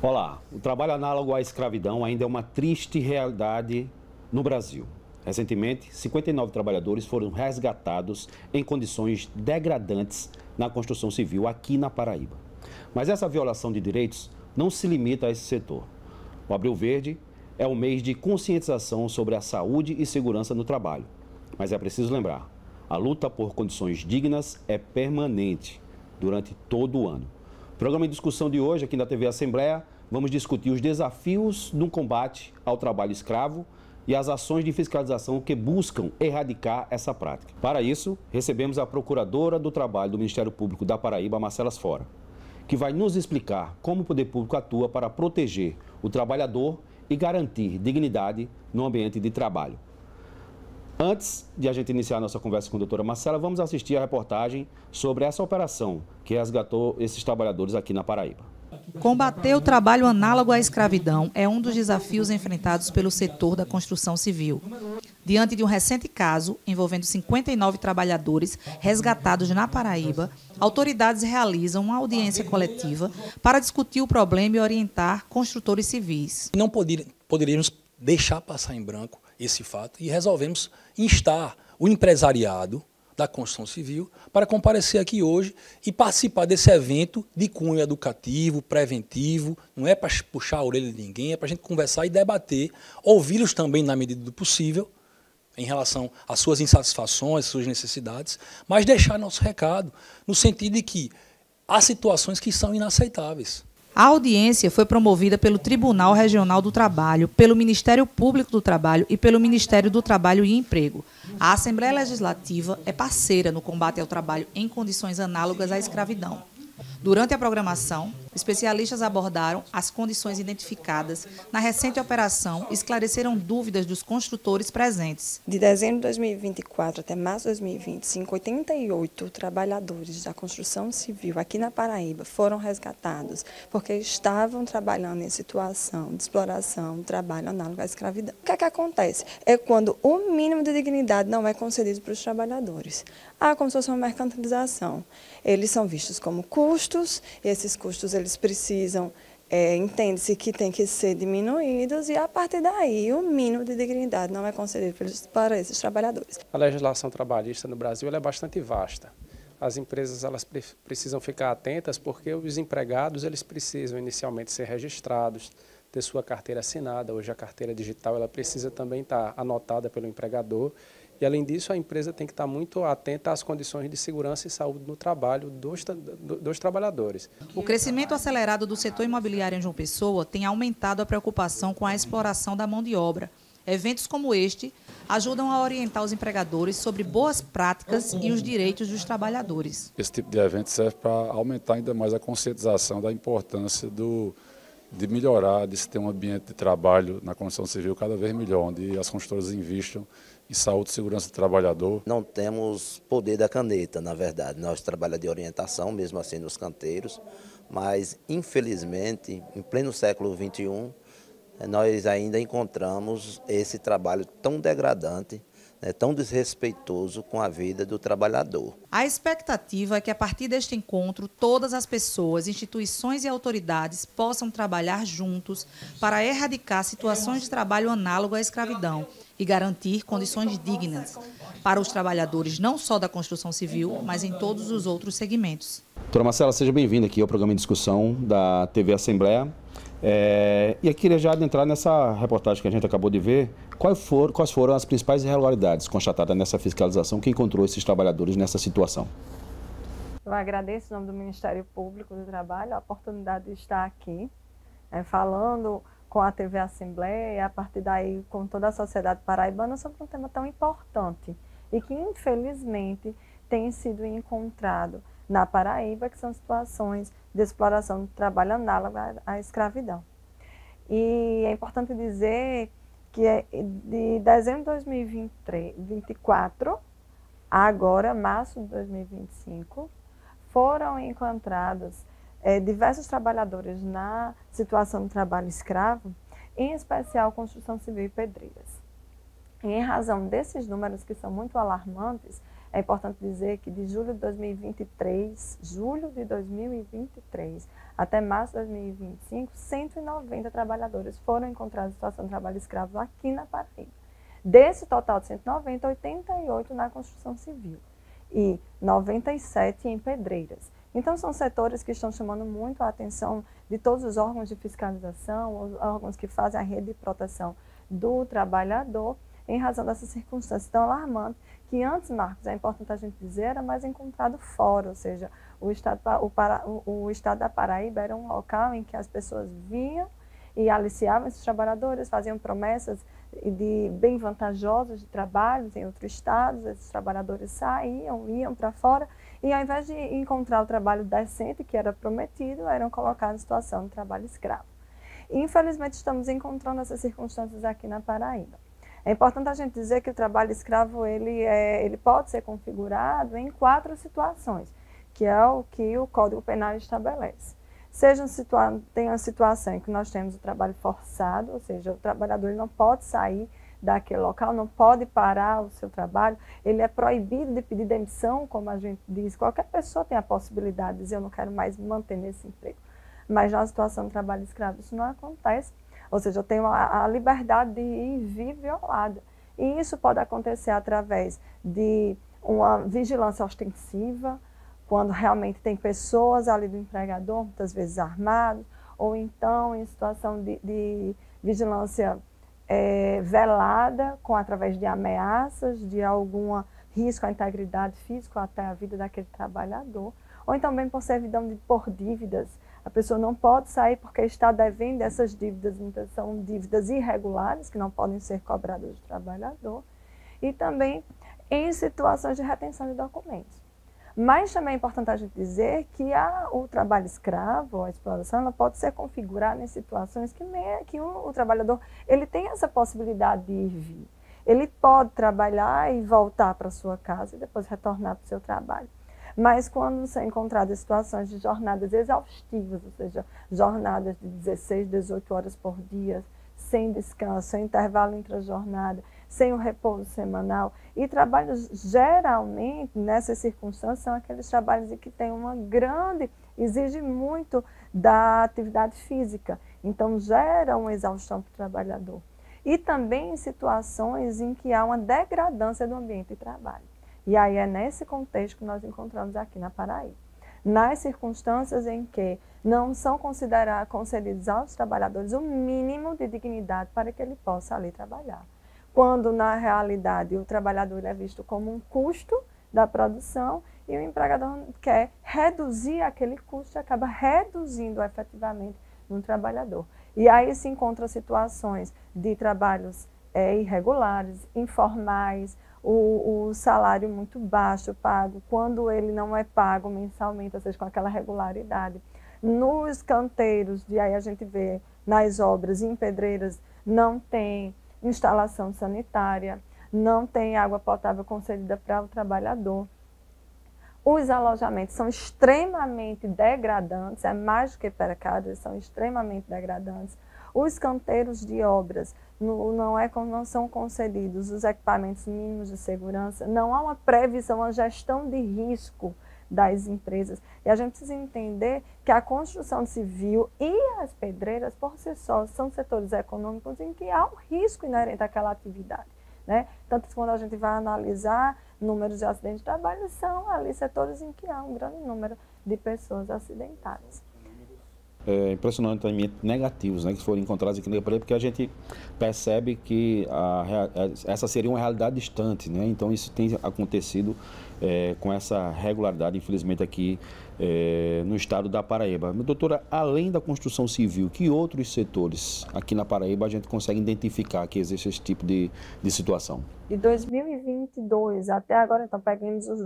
Olá, o trabalho análogo à escravidão ainda é uma triste realidade no Brasil. Recentemente, 59 trabalhadores foram resgatados em condições degradantes na construção civil aqui na Paraíba. Mas essa violação de direitos não se limita a esse setor. O Abril Verde é um mês de conscientização sobre a saúde e segurança no trabalho. Mas é preciso lembrar, a luta por condições dignas é permanente durante todo o ano. No programa em discussão de hoje, aqui na TV Assembleia, vamos discutir os desafios no combate ao trabalho escravo e as ações de fiscalização que buscam erradicar essa prática. Para isso, recebemos a Procuradora do Trabalho do Ministério Público da Paraíba, Marcela Sfora, que vai nos explicar como o poder público atua para proteger o trabalhador e garantir dignidade no ambiente de trabalho. Antes de a gente iniciar a nossa conversa com a doutora Marcela, vamos assistir a reportagem sobre essa operação que resgatou esses trabalhadores aqui na Paraíba. Combater o trabalho análogo à escravidão é um dos desafios enfrentados pelo setor da construção civil. Diante de um recente caso envolvendo 59 trabalhadores resgatados na Paraíba, autoridades realizam uma audiência coletiva para discutir o problema e orientar construtores civis. Não poderíamos deixar passar em branco esse fato e resolvemos instar o empresariado da construção civil para comparecer aqui hoje e participar desse evento de cunho educativo, preventivo. Não é para puxar a orelha de ninguém, é para a gente conversar e debater, ouvi-los também na medida do possível em relação às suas insatisfações, às suas necessidades, mas deixar nosso recado no sentido de que há situações que são inaceitáveis. A audiência foi promovida pelo Tribunal Regional do Trabalho, pelo Ministério Público do Trabalho e pelo Ministério do Trabalho e Emprego. A Assembleia Legislativa é parceira no combate ao trabalho em condições análogas à escravidão. Durante a programação, especialistas abordaram as condições identificadas na recente operação e esclareceram dúvidas dos construtores presentes. De dezembro de 2024 até março de 2025, 88 trabalhadores da construção civil aqui na Paraíba foram resgatados porque estavam trabalhando em situação de exploração, de trabalho análogo à escravidão. O que é que acontece? É quando o mínimo de dignidade não é concedido para os trabalhadores. Há como se fosse uma mercantilização. Eles são vistos como custos, e esses custos eles precisam, entende-se que tem que ser diminuídos e a partir daí o mínimo de dignidade não é concedido para esses trabalhadores. A legislação trabalhista no Brasil ela é bastante vasta. As empresas elas precisam ficar atentas porque os empregados eles precisam inicialmente ser registrados, ter sua carteira assinada. Hoje a carteira digital ela precisa também estar anotada pelo empregador. E, além disso, a empresa tem que estar muito atenta às condições de segurança e saúde no trabalho dos trabalhadores. O crescimento acelerado do setor imobiliário em João Pessoa tem aumentado a preocupação com a exploração da mão de obra. Eventos como este ajudam a orientar os empregadores sobre boas práticas e os direitos dos trabalhadores. Esse tipo de evento serve para aumentar ainda mais a conscientização da importância de melhorar, de se ter um ambiente de trabalho na construção civil cada vez melhor, onde as construtoras investam em saúde e segurança do trabalhador. Não temos poder da caneta, na verdade. Nós trabalhamos de orientação, mesmo assim nos canteiros, mas infelizmente, em pleno século XXI, nós ainda encontramos esse trabalho tão degradante, tão desrespeitoso com a vida do trabalhador. A expectativa é que, a partir deste encontro, todas as pessoas, instituições e autoridades possam trabalhar juntos para erradicar situações de trabalho análogo à escravidão e garantir condições dignas para os trabalhadores não só da construção civil, mas em todos os outros segmentos. Doutora Marcela, seja bem-vinda aqui ao programa em discussão da TV Assembleia. E eu queria já adentrar nessa reportagem que a gente acabou de ver. Quais foram as principais irregularidades constatadas nessa fiscalização que encontrou esses trabalhadores nessa situação? Eu agradeço em nome do Ministério Público do Trabalho a oportunidade de estar aqui falando com a TV Assembleia e a partir daí com toda a sociedade paraibana sobre um tema tão importante e que infelizmente tem sido encontrado na Paraíba, que são situações de exploração do trabalho análogo à escravidão. E é importante dizer que de dezembro de 2024 a agora, março de 2025, foram encontrados diversos trabalhadores na situação de trabalho escravo, em especial construção civil e pedreiras. E em razão desses números que são muito alarmantes, É importante dizer que de julho de 2023, até março de 2025, 190 trabalhadores foram encontrados em situação de trabalho escravo aqui na Paraíba. Desse total de 190, 88 na construção civil e 97 em pedreiras. Então, são setores que estão chamando muito a atenção de todos os órgãos de fiscalização, os órgãos que fazem a rede de proteção do trabalhador, em razão dessas circunstâncias tão alarmantes, que antes, Marcos, é importante a gente dizer, era mais encontrado fora, ou seja, o estado da Paraíba era um local em que as pessoas vinham e aliciavam esses trabalhadores, faziam promessas bem vantajosas de trabalhos em outros estados, esses trabalhadores saíam, iam para fora, e ao invés de encontrar o trabalho decente que era prometido, eram colocados em situação de trabalho escravo. Infelizmente, estamos encontrando essas circunstâncias aqui na Paraíba. É importante a gente dizer que o trabalho escravo ele pode ser configurado em 4 situações, que é o que o Código Penal estabelece. Tem uma situação em que nós temos o trabalho forçado, ou seja, o trabalhador não pode sair daquele local, não pode parar o seu trabalho, ele é proibido de pedir demissão, como a gente diz. Qualquer pessoa tem a possibilidade de dizer: eu não quero mais me manter nesse emprego. Mas na situação de trabalho escravo isso não acontece. Ou seja, eu tenho a liberdade de ir e vir violada. E isso pode acontecer através de uma vigilância ostensiva, quando realmente tem pessoas ali do empregador, muitas vezes armados, ou então em situação de vigilância velada, através de ameaças, de algum risco à integridade física ou até à vida daquele trabalhador, ou então também por servidão por dívidas. A pessoa não pode sair porque está devendo essas dívidas, muitas são dívidas irregulares, que não podem ser cobradas do trabalhador, e também em situações de retenção de documentos. Mas também é importante a gente dizer que o trabalho escravo, a exploração, ela pode ser configurada em situações que o trabalhador ele tem essa possibilidade de ir e vir. Ele pode trabalhar e voltar para sua casa e depois retornar para o seu trabalho. Mas quando são encontradas situações de jornadas exaustivas, ou seja, jornadas de 16, 18 horas por dia, sem descanso, sem intervalo entre a jornada, sem o repouso semanal, e trabalhos geralmente, nessas circunstâncias, são aqueles trabalhos em que tem exige muito da atividade física, então gera uma exaustão para o trabalhador. E também em situações em que há uma degradância do ambiente de trabalho. E aí é nesse contexto que nós encontramos aqui na Paraíba. Nas circunstâncias em que não são concedidos aos trabalhadores o mínimo de dignidade para que ele possa ali trabalhar. Quando, na realidade, o trabalhador é visto como um custo da produção e o empregador quer reduzir aquele custo e acaba reduzindo efetivamente no trabalhador. E aí se encontram situações de trabalhos irregulares, informais, o salário muito baixo pago, quando ele não é pago mensalmente, ou seja, com aquela regularidade. Nos canteiros, aí a gente vê nas obras e em pedreiras, não tem instalação sanitária, não tem água potável concedida para o trabalhador. Os alojamentos são extremamente degradantes, é mais do que precários, são extremamente degradantes. Os canteiros de obras não são concedidos os equipamentos mínimos de segurança, não há uma previsão, uma gestão de risco das empresas. E a gente precisa entender que a construção civil e as pedreiras, por si só, são setores econômicos em que há um risco inerente àquela atividade, né? Tanto que quando a gente vai analisar números de acidentes de trabalho, são ali setores em que há um grande número de pessoas acidentadas. É impressionantemente negativos, né, que foram encontrados aqui na Paraíba, porque a gente percebe que essa seria uma realidade distante, né? Então isso tem acontecido com essa regularidade, infelizmente, aqui no estado da Paraíba. Doutora, além da construção civil, que outros setores aqui na Paraíba a gente consegue identificar que existe esse tipo de situação? De 2022 até agora, então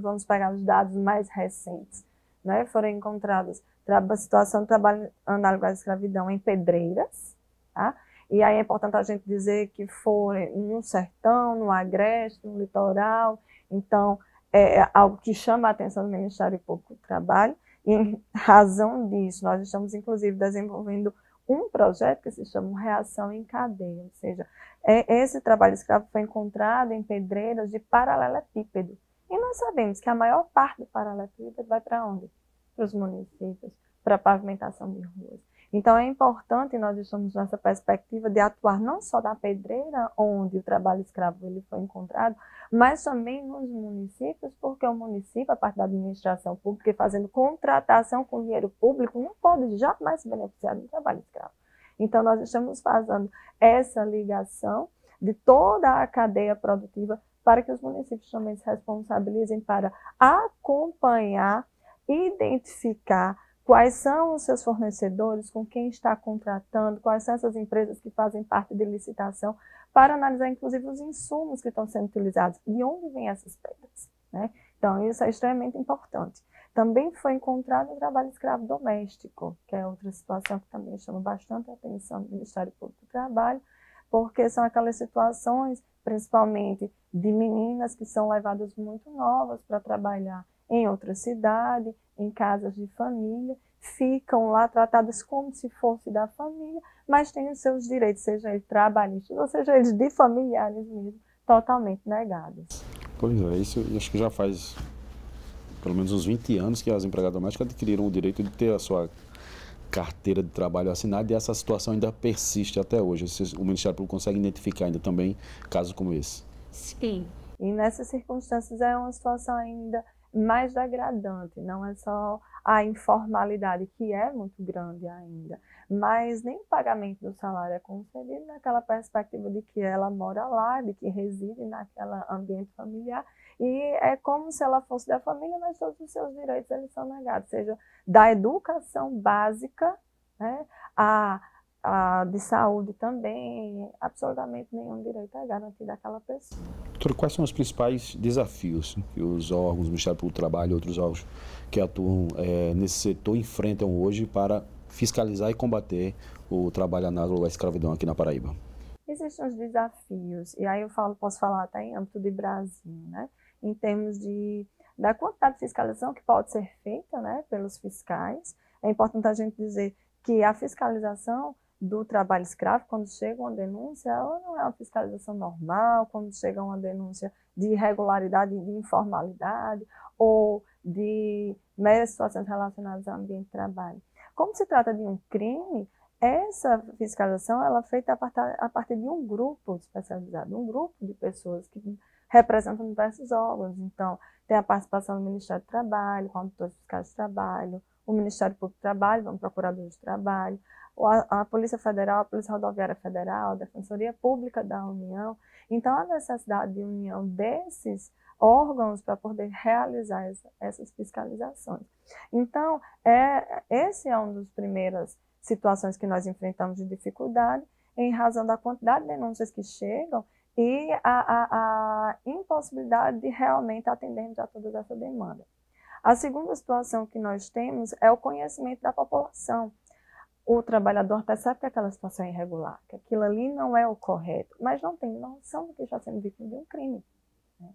vamos pegar os dados mais recentes, né? Foram encontrados a situação de trabalho análogo à escravidão em pedreiras, tá? E aí é importante a gente dizer que foram no sertão, no agreste, no litoral. Então, é algo que chama a atenção do Ministério Público do Trabalho, e em razão disso, nós estamos, inclusive, desenvolvendo um projeto que se chama Reação em Cadeia, ou seja, esse trabalho escravo foi encontrado em pedreiras de paralelepípedo, E nós sabemos que a maior parte do paralelepípedo vai para onde? Para os municípios, para a pavimentação de ruas. Então é importante, nós estamos nessa perspectiva de atuar não só na pedreira, onde o trabalho escravo ele foi encontrado, mas também nos municípios, porque o município, a parte da administração pública, fazendo contratação com dinheiro público, não pode jamais se beneficiar do trabalho escravo. Então nós estamos fazendo essa ligação de toda a cadeia produtiva para que os municípios também se responsabilizem para acompanhar, identificar quais são os seus fornecedores, com quem está contratando, quais são essas empresas que fazem parte de licitação, para analisar inclusive os insumos que estão sendo utilizados e de onde vêm essas pedras, né? Então isso é extremamente importante. Também foi encontrado o trabalho escravo doméstico, que é outra situação que também chama bastante a atenção do Ministério Público do Trabalho, porque são aquelas situações, principalmente de meninas que são levadas muito novas para trabalhar em outra cidade, em casas de família, ficam lá tratadas como se fosse da família, mas têm os seus direitos, seja eles trabalhistas, ou seja eles de familiares mesmo, totalmente negados. Pois é, isso acho que já faz pelo menos uns 20 anos que as empregadas domésticas adquiriram o direito de ter a sua carteira de trabalho assinada e essa situação ainda persiste até hoje. O Ministério Público consegue identificar ainda também casos como esse? Sim. E nessas circunstâncias é uma situação ainda mais degradante, não é só a informalidade, que é muito grande ainda, mas nem o pagamento do salário é concedido naquela perspectiva de que ela mora lá, de que reside naquele ambiente familiar, e é como se ela fosse da família, mas todos os seus direitos eles são negados, seja da educação básica, né, a de saúde também, absolutamente nenhum direito é garantido àquela pessoa. Doutora, quais são os principais desafios que os órgãos do Ministério Público do Trabalho e outros órgãos que atuam nesse setor enfrentam hoje para fiscalizar e combater o trabalho análogo à escravidão aqui na Paraíba? Existem os desafios, e aí eu posso falar até em âmbito de Brasil, né? Em termos da quantidade de fiscalização que pode ser feita, né, pelos fiscais. É importante a gente dizer que a fiscalização do trabalho escravo, quando chega uma denúncia, ela não é uma fiscalização normal, quando chega uma denúncia de irregularidade, de informalidade ou de meras situações relacionadas ao ambiente de trabalho. Como se trata de um crime, essa fiscalização ela é feita a partir de um grupo especializado, um grupo de pessoas que representam diversos órgãos. Então, tem a participação do Ministério do Trabalho, com auditores fiscais de trabalho, o Ministério Público do Trabalho, com procuradores de trabalho, a Polícia Federal, a Polícia Rodoviária Federal, a Defensoria Pública da União. Então, a necessidade de união desses órgãos para poder realizar essas fiscalizações. Então, esse é uma das primeiras situações que nós enfrentamos de dificuldade, em razão da quantidade de denúncias que chegam e a impossibilidade de realmente atendermos a toda essa demanda. A segunda situação que nós temos é o conhecimento da população. O trabalhador percebe que aquela situação é irregular, que aquilo ali não é o correto, mas não tem noção de que está sendo vítima de um crime, né?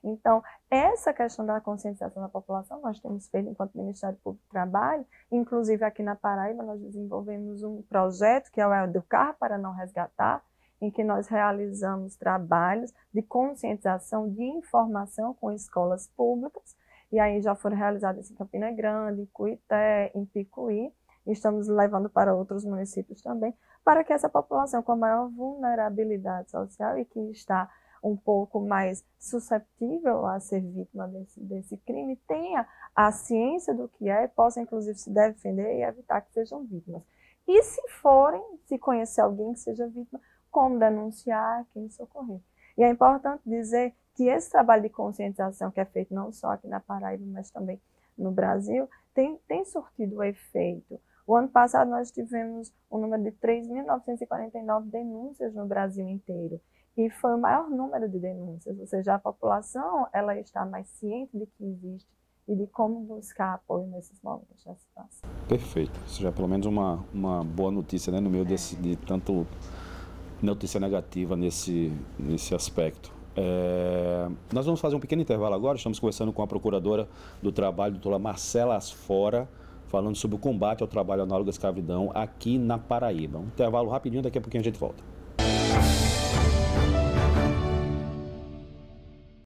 Então, essa questão da conscientização da população nós temos feito enquanto Ministério Público do Trabalho, inclusive aqui na Paraíba nós desenvolvemos um projeto que é o Educar para Não Resgatar, em que nós realizamos trabalhos de conscientização, de informação com escolas públicas, e aí já foram realizados em Campina Grande, em Cuité, em Picuí. Estamos levando para outros municípios também, para que essa população com a maior vulnerabilidade social e que está um pouco mais susceptível a ser vítima desse crime, tenha a ciência do que é e possa, inclusive, se defender e evitar que sejam vítimas. E se conhecer alguém que seja vítima, como denunciar, quem socorrer. E é importante dizer que esse trabalho de conscientização que é feito não só aqui na Paraíba, mas também no Brasil, tem surtido efeito. O ano passado nós tivemos um número de 3.949 denúncias no Brasil inteiro. E foi o maior número de denúncias, ou seja, a população ela está mais ciente de que existe e de como buscar apoio nesses momentos da situação. Perfeito. Isso já é pelo menos uma boa notícia, né, no meio de tanto notícia negativa nesse aspecto. Nós vamos fazer um pequeno intervalo agora. Estamos conversando com a Procuradora do Trabalho, doutora Marcela Asfora, falando sobre o combate ao trabalho análogo à escravidão aqui na Paraíba. Um intervalo rapidinho, daqui a pouquinho a gente volta.